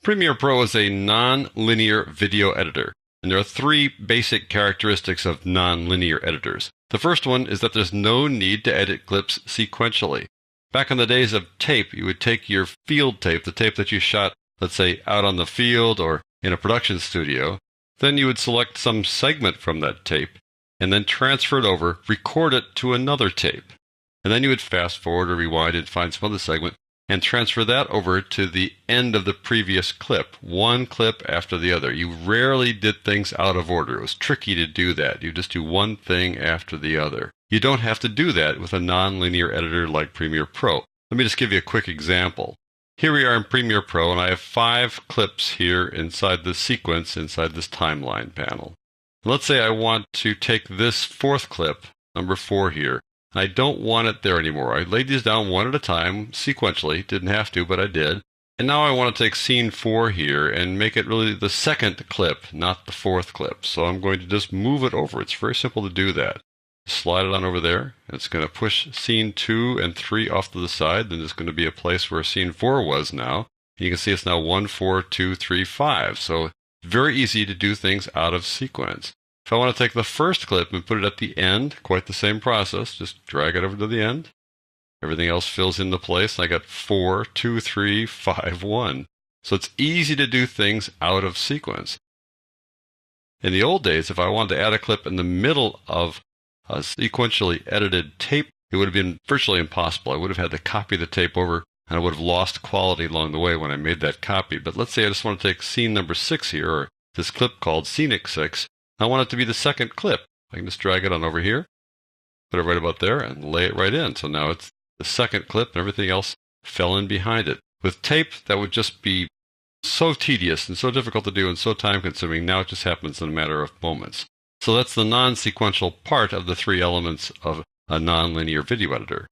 Premiere Pro is a non-linear video editor, and there are three basic characteristics of non-linear editors. The first one is that there's no need to edit clips sequentially. Back in the days of tape, you would take your field tape, the tape that you shot, let's say, out on the field or in a production studio. Then you would select some segment from that tape, and then transfer it over, record it to another tape. And then you would fast forward or rewind and find some other segment, and transfer that over to the end of the previous clip, one clip after the other. You rarely did things out of order. It was tricky to do that. You just do one thing after the other. You don't have to do that with a non-linear editor like Premiere Pro. Let me just give you a quick example. Here we are in Premiere Pro, and I have 5 clips here inside the sequence, inside this timeline panel. Let's say I want to take this 4th clip, number 4 here. I don't want it there anymore. I laid these down one at a time, sequentially. Didn't have to, but I did. And now I want to take scene 4 here and make it really the 2nd clip, not the 4th clip. So I'm going to just move it over. It's very simple to do that. Slide it on over there. It's going to push scene 2 and 3 off to the side. Then there's going to be a place where scene 4 was now. And you can see it's now 1, 4, 2, 3, 5. So very easy to do things out of sequence. If I want to take the first clip and put it at the end, quite the same process. Just drag it over to the end. Everything else fills into place. I got 4, 2, 3, 5, 1. So it's easy to do things out of sequence. In the old days, if I wanted to add a clip in the middle of a sequentially edited tape, it would have been virtually impossible. I would have had to copy the tape over, and I would have lost quality along the way when I made that copy. But let's say I just want to take scene number 6 here, or this clip called Scenic 6. I want it to be the 2nd clip. I can just drag it on over here, put it right about there, and lay it right in. So now it's the 2nd clip, and everything else fell in behind it. With tape, that would just be so tedious and so difficult to do and so time-consuming. Now it just happens in a matter of moments. So that's the non-sequential part of the 3 elements of a non-linear video editor.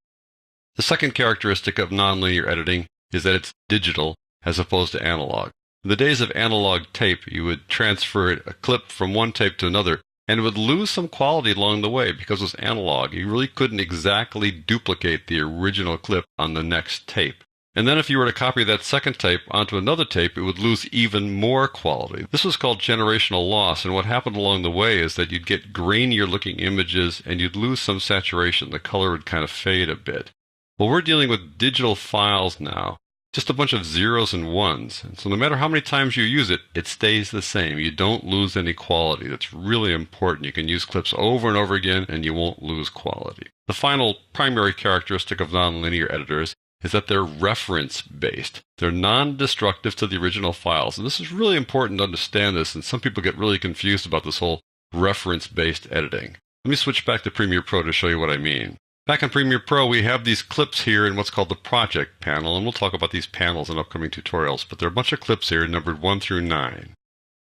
The second characteristic of non-linear editing is that it's digital as opposed to analog. In the days of analog tape, you would transfer a clip from one tape to another, and it would lose some quality along the way because it was analog. You really couldn't exactly duplicate the original clip on the next tape. And then if you were to copy that 2nd tape onto another tape, it would lose even more quality. This was called generational loss, and what happened along the way is that you'd get grainier looking images and you'd lose some saturation. The color would kind of fade a bit. Well, we're dealing with digital files now. Just a bunch of zeros and ones. And so no matter how many times you use it, it stays the same. You don't lose any quality. That's really important. You can use clips over and over again, and you won't lose quality. The final primary characteristic of nonlinear editors is that they're reference-based. They're non-destructive to the original files. And this is really important to understand this, and some people get really confused about this whole reference-based editing. Let me switch back to Premiere Pro to show you what I mean. Back in Premiere Pro, we have these clips here in what's called the project panel, and we'll talk about these panels in upcoming tutorials, but there are a bunch of clips here numbered 1 through 9.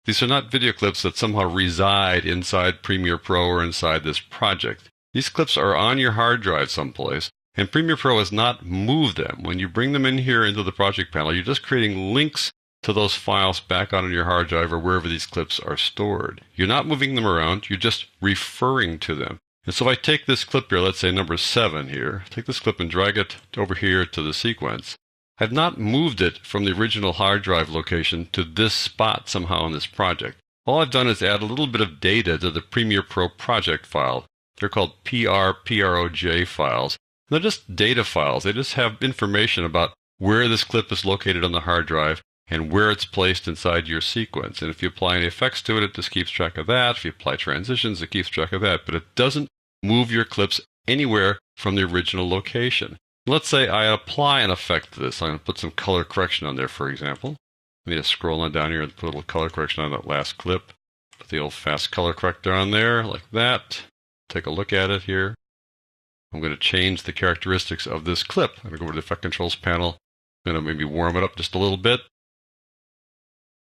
These are not video clips that somehow reside inside Premiere Pro or inside this project. These clips are on your hard drive someplace, and Premiere Pro has not moved them. When you bring them in here into the project panel, you're just creating links to those files back on your hard drive or wherever these clips are stored. You're not moving them around, you're just referring to them. And so if I take this clip here, let's say number 7 here, take this clip and drag it over here to the sequence, I've not moved it from the original hard drive location to this spot somehow in this project. All I've done is add a little bit of data to the Premiere Pro project file. They're called PROJ files. They're just data files. They just have information about where this clip is located on the hard drive and where it's placed inside your sequence. And if you apply any effects to it, it just keeps track of that. If you apply transitions, it keeps track of that. But it doesn't move your clips anywhere from the original location. Let's say I apply an effect to this. I'm going to put some color correction on there, for example. Let me just scroll on down here and put a little color correction on that last clip. Put the old fast color corrector on there, like that. Take a look at it here. I'm going to change the characteristics of this clip. I'm going to go over to the Effect Controls panel. I'm going to maybe warm it up just a little bit.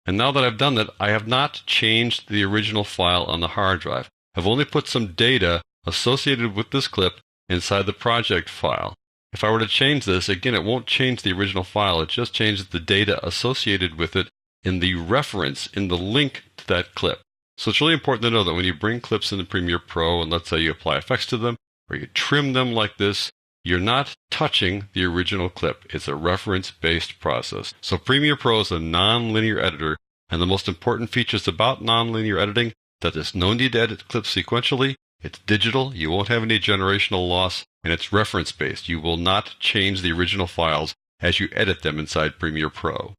And now that I've done that, I have not changed the original file on the hard drive. I've only put some data associated with this clip inside the project file. If I were to change this, again, it won't change the original file. It just changes the data associated with it in the reference, in the link to that clip. So it's really important to know that when you bring clips into Premiere Pro, and let's say you apply effects to them, or you trim them like this, You're not touching the original clip. It's a reference-based process. So Premiere Pro is a non-linear editor, and the most important features about non-linear editing that there's no need to edit clips sequentially. It's digital. You won't have any generational loss, and it's reference-based. You will not change the original files as you edit them inside Premiere Pro.